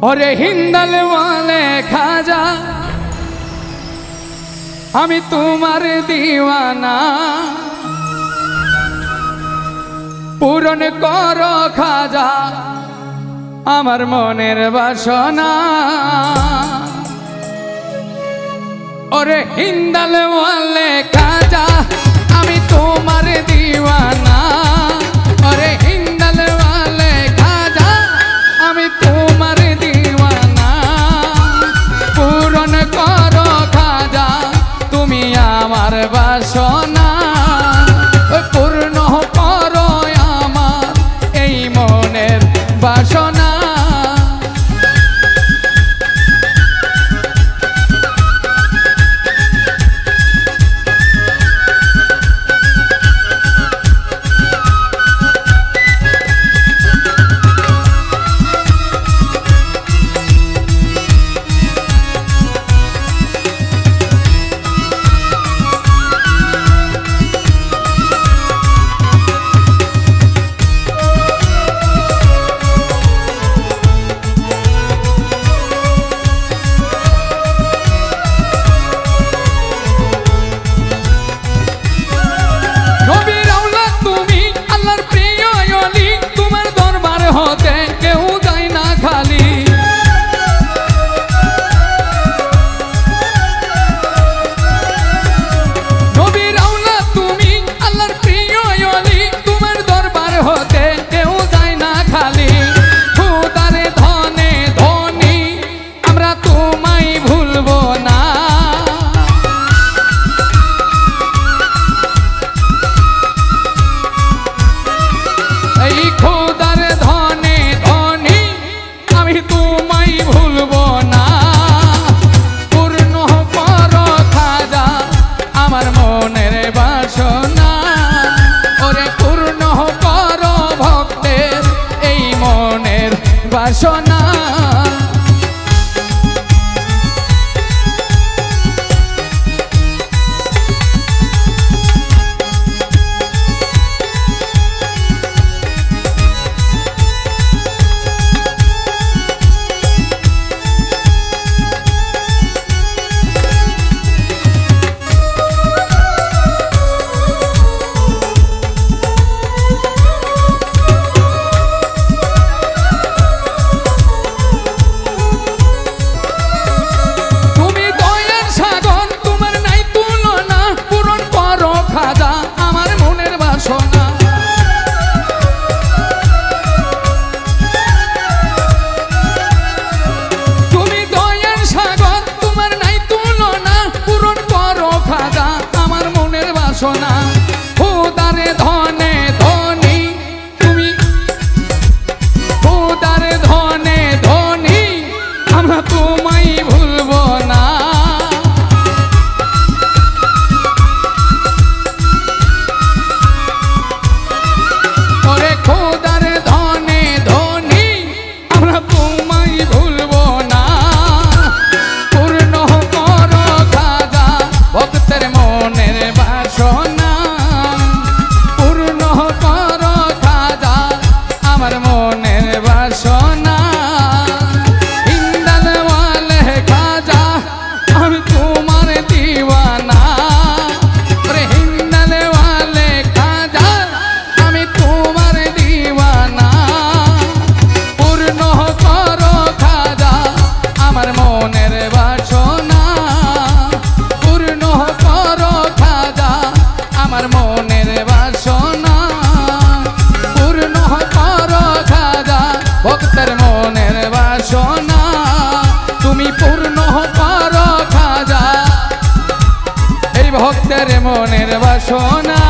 ওরে হিন্দাল ওয়ালে খাজা আমি তোমার দিওয়ানা পূরণ করো খাজা আমার মনের বাসনা ওরে হিন্দাল ওয়ালে খাজা আমি তোমার দিওয়ানা ওরে হিন্দাল ওয়ালে খাজা আমি তোমার দিওয়ানা পূরণ করো খাজা তুমি আমার বাসনা পূর্ণ করো আমার এই মনের বাসনা বাসনা সোনা খুদারে ধনে ধনী তুমি খুদারে ধনে ধনী আমরা তোমায় ভুলবো না ওরে খুদারে ধনে ধনী আমরা তোমায় ভুলবো না পূর্ণ করো খাজা ভক্তের মনের বাসনা পূর্ণ করো খাজা আমার মনের বাসনা হিন্দাল ওয়ালে খাজা আমি তোমার দিওয়ানা ওরে হিন্দাল ওয়ালে খাজা আমি তোমার দিওয়ানা পূর্ণ করো খাজা আমার মনের বাসনা পূর্ণ করো খাজা আমার মনের বাসনা পূর্ণ করো খাজা ভক্তের মনের বাসনা তুমি পূর্ণ করো খাজা এই ভক্তের মনের বাসনা।